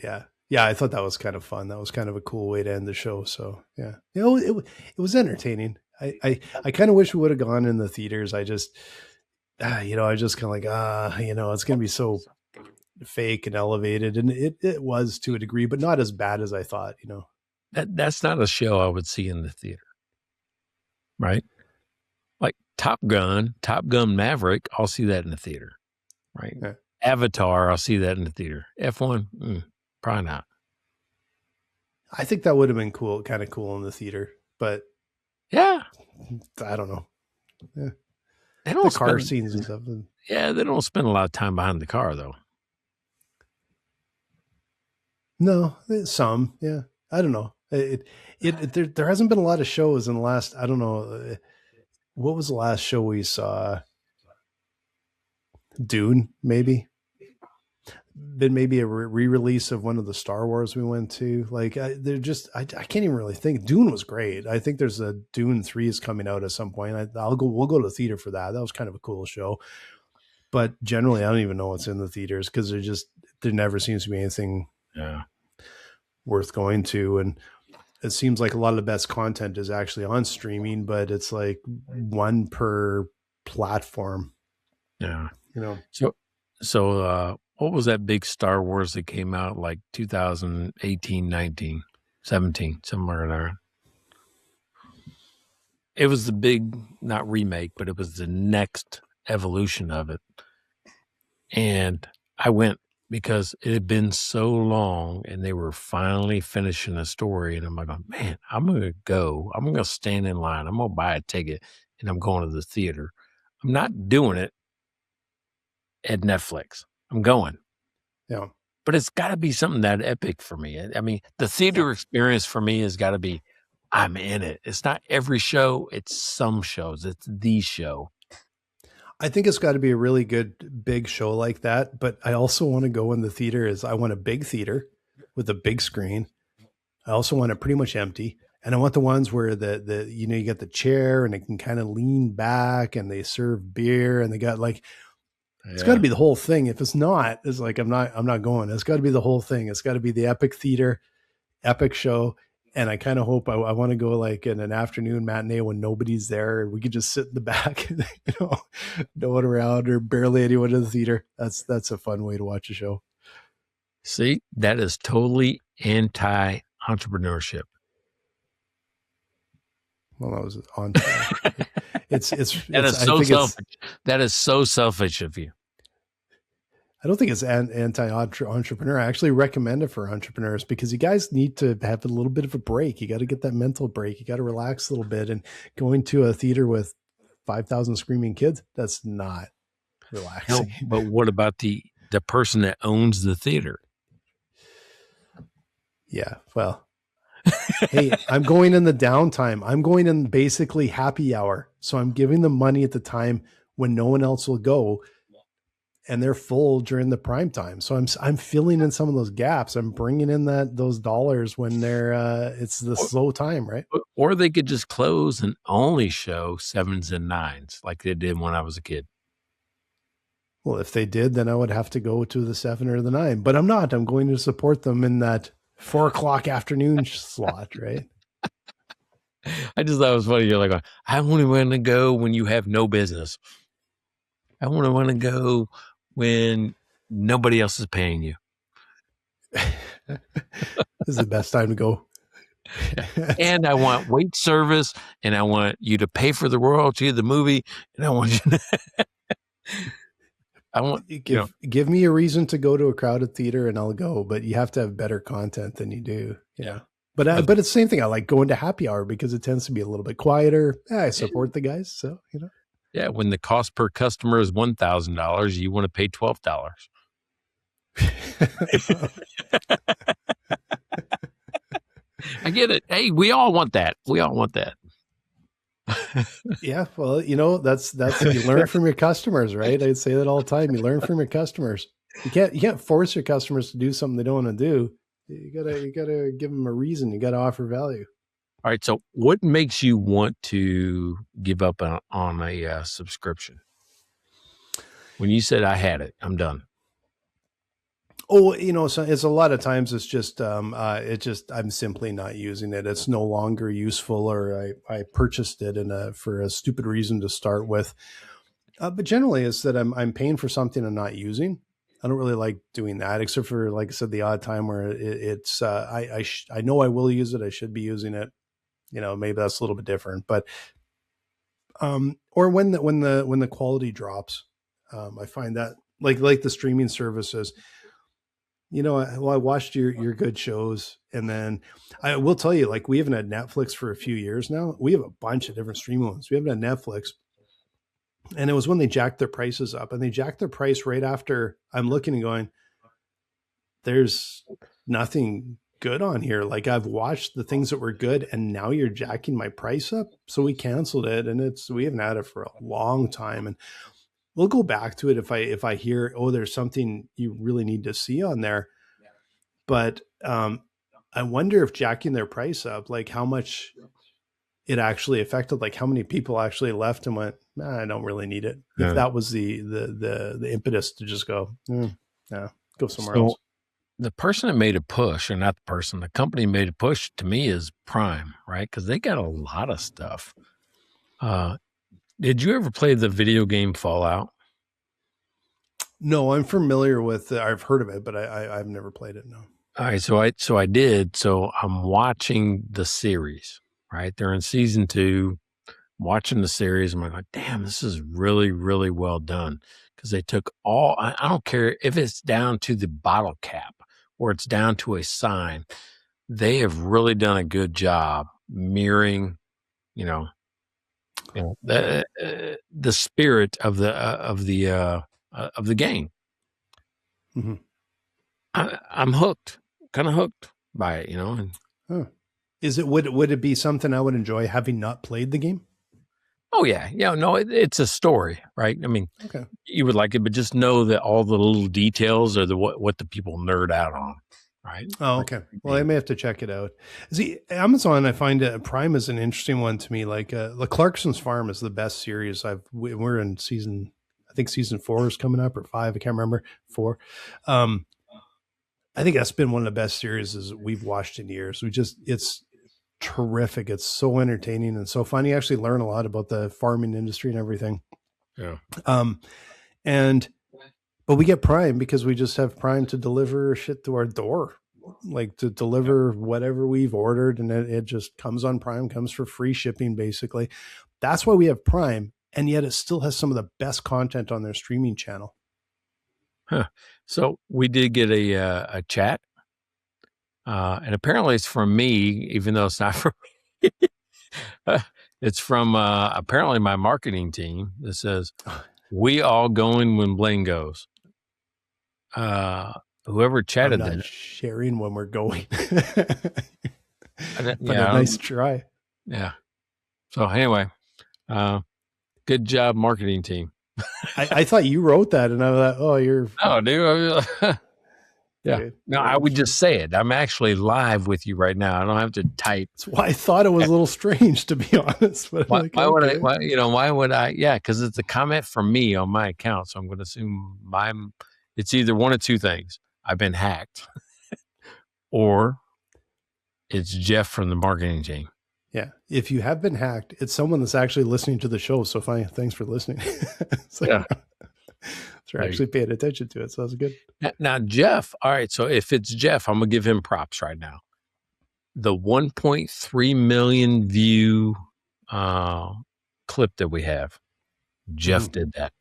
Yeah. Yeah, I thought that was kind of fun. That was kind of a cool way to end the show. So, yeah. It was entertaining. I kind of wish we would have gone in the theaters. I just I just kind of like, it's going to be so fake and elevated. And it was to a degree, but not as bad as I thought, That's not a show I would see in the theater, right? Like Top Gun Maverick, I'll see that in the theater, right? Yeah. Avatar, I'll see that in the theater. F1, probably not. I think that would have been cool, kind of cool in the theater, but yeah, I don't know. Yeah. They don't the car scenes and stuff. Yeah, they don't spend a lot of time behind the car though. No, some. Yeah, I don't know. There hasn't been a lot of shows in the last. I don't know. What was the last show we saw? Dune, maybe. Then maybe a re-release of one of the Star Wars we went to. Like they're just. I can't even really think. Dune was great. I think there's a Dune 3 is coming out at some point. We'll go to the theater for that. That was kind of a cool show. But generally, I don't even know what's in the theaters because there never seems to be anything. Yeah. Worth going to, and it seems like a lot of the best content is actually on streaming, but it's like one per platform. Yeah. You know. So what was that big Star Wars that came out like 2018, 19, 17, somewhere there? It was the big, not remake, but it was the next evolution of it. And I went because it had been so long and they were finally finishing a story. And I'm like, man, I'm going to go. I'm going to stand in line. I'm going to buy a ticket and I'm going to the theater. I'm not doing it at Netflix. I'm going. Yeah. But it's got to be something that epic for me. I mean, the theater experience for me has got to be, I'm in it. It's not every show. It's some shows. It's the show. I think it's got to be a really good big show like that. But I also want to go in the theater. I want a big theater with a big screen. I also want it pretty much empty. And I want the ones where you get the chair and it can kind of lean back and they serve beer and they got like, it's got to be the whole thing. If it's not, it's like, I'm not going. It's got to be the whole thing. It's got to be the epic theater, epic show. And I kind of hope I want to go like in an afternoon matinee when nobody's there and we could just sit in the back, and, no one around or barely anyone in the theater. That's a fun way to watch a show. See, that is totally anti-entrepreneurship. Well, that was on time. It's so selfish. That is so selfish of you. I don't think it's anti-entrepreneur. I actually recommend it for entrepreneurs because you guys need to have a little bit of a break. You got to get that mental break. You got to relax a little bit, and going to a theater with 5,000 screaming kids, that's not relaxing. No, but what about the person that owns the theater? Yeah, well, hey, I'm going in the downtime. I'm going in basically happy hour. So I'm giving them money at the time when no one else will go. And they're full during the prime time. So I'm filling in some of those gaps. I'm bringing in those dollars when it's the slow time, right? Or they could just close and only show 7s and 9s like they did when I was a kid. Well, if they did, then I would have to go to the 7 or the 9, but I'm not. I'm going to support them in that 4:00 afternoon slot, right? I just thought it was funny. You're like, I only want to go when you have no business. I want to go when nobody else is paying you. This is the best time to go. And I want wait service, and I want you to pay for the royalty of the movie, and I want you to give me a reason to go to a crowded theater and I'll go, but you have to have better content than you do. Yeah. But it's the same thing. I like going to happy hour because it tends to be a little bit quieter. Yeah, I support the guys. So, Yeah, when the cost per customer is $1,000, you want to pay $12. I get it. Hey, we all want that. Yeah, well, that's you learn from your customers, right? I'd say that all the time. You learn from your customers. You can't force your customers to do something they don't want to do. You gotta give them a reason. You gotta offer value. All right. So what makes you want to give up on a subscription? When you said I had it, I'm done. Oh, so it's a lot of times it's just, I'm simply not using it. It's no longer useful, or I purchased it for a stupid reason to start with. But generally it's that I'm paying for something I'm not using. I don't really like doing that, except for, like I said, the odd time where it's I know I will use it. I should be using it. Maybe that's a little bit different, but or when the quality drops, I find that like the streaming services. I watched your good shows, and then I will tell you, like, we haven't had Netflix for a few years now. We have a bunch of different streaming ones. We haven't had Netflix. And it was when they jacked their prices up, and they jacked their price right after I'm looking and going, there's nothing good on here. Like, I've watched the things that were good, and now you're jacking my price up. So we canceled it, and we haven't had it for a long time. And we'll go back to it if I hear, oh, there's something you really need to see on there. But I wonder if jacking their price up, like how much it actually affected, like how many people actually left and went, nah, I don't really need it. Yeah. If that was the impetus to just go, go somewhere else. The person that made a push, or not the person, the company made a push to me is Prime, right? Because they got a lot of stuff. Did you ever play the video game Fallout? No, I'm familiar with it. I've heard of it, but I've never played it. No. All right. So I did. So I'm watching the series, right? They're in season 2, watching the series. I'm like, damn, this is really, really well done. Because they took I don't care if it's down to the bottle cap or it's down to a sign. They have really done a good job mirroring, the spirit of the game. Mm-hmm. I'm hooked, kind of hooked by it, And, Is it would it be something I would enjoy having not played the game? Oh yeah, no, it's a story, right? I mean, okay, you would like it, but just know that all the little details are what the people nerd out on, right? Oh, okay. Well, I may have to check it out. See, Amazon, I find Prime is an interesting one to me. Like, the Clarkson's Farm is the best series. We're in season 4 is coming up, or 5. I can't remember. 4. I think that's been one of the best series we've watched in years. It's terrific. It's so entertaining and so fun. You actually learn a lot about the farming industry and everything. Yeah. But we get Prime because we just have Prime to deliver shit to our door, like to deliver whatever we've ordered, and it just comes on Prime, comes for free shipping, basically. That's why we have Prime, and yet it still has some of the best content on their streaming channel. Huh. So we did get a chat, and apparently it's from me, even though it's not from me. It's from apparently my marketing team that says, "We all going when Blaine goes." Whoever chatted I'm not that, sharing when we're going. but nice try. Yeah. So anyway, good job, marketing team. I thought you wrote that, and I thought, oh, you're. Oh, dude. Yeah. Okay. No, I would just say it. I'm actually live with you right now. I don't have to type. That's why I thought it was a little strange, to be honest. But why would I? Yeah, because it's a comment from me on my account. So I'm going to assume it's either one of two things. I've been hacked or it's Jeff from the marketing team. Yeah. If you have been hacked, it's someone that's actually listening to the show. So fine. Thanks for listening. Yeah. So you're actually paying attention to it. So that's good. Now, Jeff, all right. So if it's Jeff, I'm going to give him props right now. The 1.3 million view clip that we have, Jeff did that.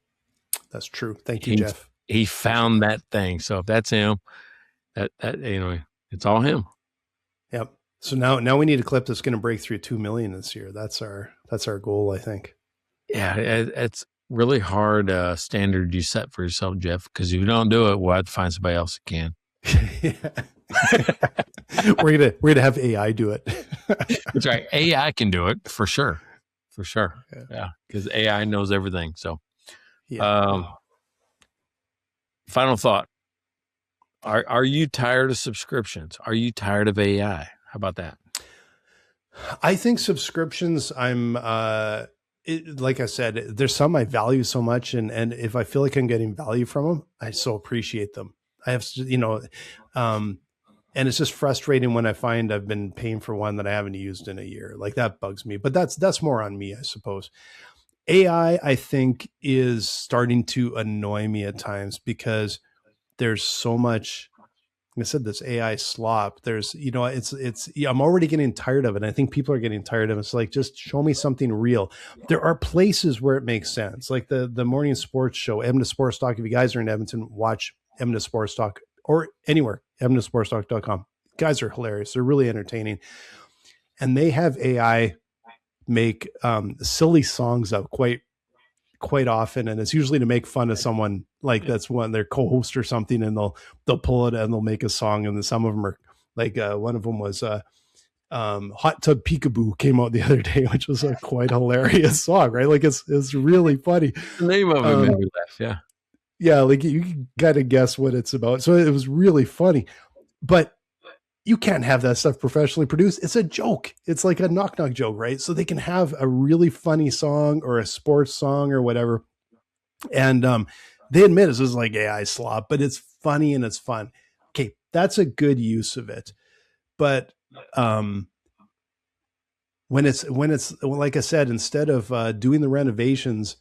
That's true. Thank you, Jeff. He found that thing. So if that's him, that it's all him. Yep. So now we need a clip that's going to break through 2 million this year. That's our goal, I think. Yeah, it's really hard standard you set for yourself, Jeff, because if you don't do it, we'll have to find somebody else who can. We're gonna have AI do it. That's right. AI can do it for sure. Yeah, because AI knows everything. So, final thought: Are you tired of subscriptions? Are you tired of AI? How about that? I think subscriptions, like I said, there's some I value so much. And if I feel like I'm getting value from them, I so appreciate them. I have, and it's just frustrating when I find I've been paying for one that I haven't used in a year. Like, that bugs me, but that's more on me, I suppose. AI, I think, is starting to annoy me at times because there's so much, like I said, this AI slop. There's, I'm already getting tired of it. I think people are getting tired of it. It's like, just show me something real. There are places where it makes sense. Like the morning sports show, Edmonton Sports Talk. If you guys are in Edmonton, watch Edmonton Sports Talk, or anywhere, EdmontonSportsTalk.com. Guys are hilarious. They're really entertaining. And they have AI make silly songs up quite often, and it's usually to make fun of someone, like that's one their co-host or something, and they'll pull it and they'll make a song. And then some of them are like, one of them was Hot Tub Peekaboo came out the other day, which was a quite hilarious song, right? Like it's really funny. The name of it made me laugh. Yeah, like you got to guess what it's about. So it was really funny, but you can't have that stuff professionally produced. It's a joke. It's like a knock-knock joke, right? So they can have a really funny song or a sports song or whatever. And they admit this is like AI slop, but it's funny and it's fun. Okay, that's a good use of it. But when it's like I said, instead of doing the renovations,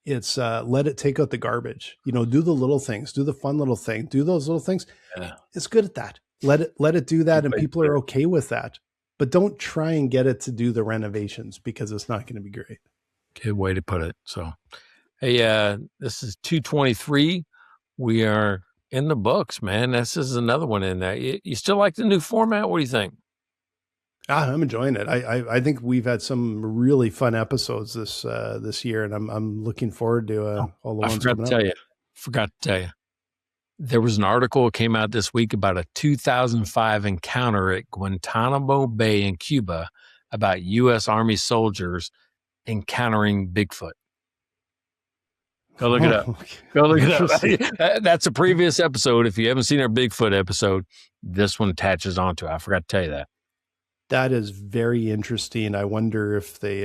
it's let it take out the garbage. Do the little things, do the fun little thing, do those little things. Yeah. It's good at that. Let it do that, and people are okay with that. But don't try and get it to do the renovations, because it's not going to be great. Good way to put it. So, hey, this is 223. We are in the books, man. This is another one in there. You still like the new format? What do you think? I'm enjoying it. I think we've had some really fun episodes this year, and I'm looking forward to all the ones coming up. Forgot to tell you. There was an article that came out this week about a 2005 encounter at Guantanamo Bay in Cuba about U.S. Army soldiers encountering Bigfoot. Go look it up. Go look it up. That's a previous episode. If you haven't seen our Bigfoot episode, this one attaches onto it. I forgot to tell you that. That is very interesting. I wonder if they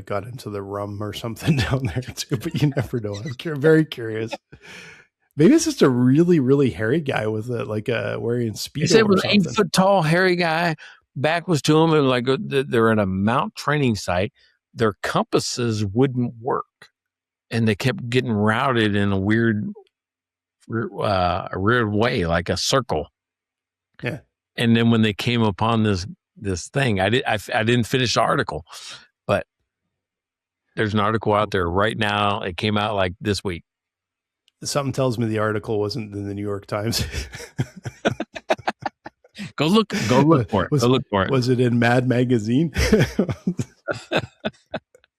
got into the rum or something down there too, but you never know. I'm very curious. Maybe it's just a really, really hairy guy with wearing Speedo. He said it was an 8-foot tall, hairy guy. Back was to him, and like they're in a mount training site. Their compasses wouldn't work, and they kept getting routed in a weird way, like a circle. Yeah. And then when they came upon this thing, I didn't finish the article, but there's an article out there right now. It came out like this week. Something tells me the article wasn't in the New York Times. Go look for it. Go look for it. Was it in Mad Magazine?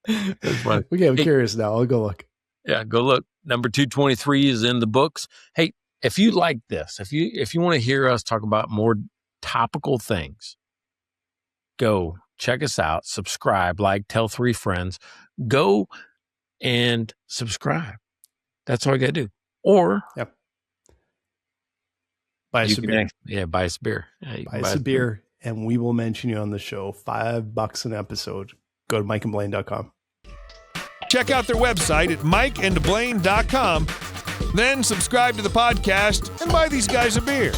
Okay, I'm curious now. I'll go look. Yeah, go look. Number 223 is in the books. Hey, if you like this, if you want to hear us talk about more topical things, go check us out, subscribe, like, tell 3 friends. Go and subscribe. That's all you got to do. Or buy us a beer. Buy us a beer. Buy us a beer, and we will mention you on the show. $5 an episode. Go to mikeandblaine.com. Check out their website at mikeandblaine.com. Then subscribe to the podcast and buy these guys a beer.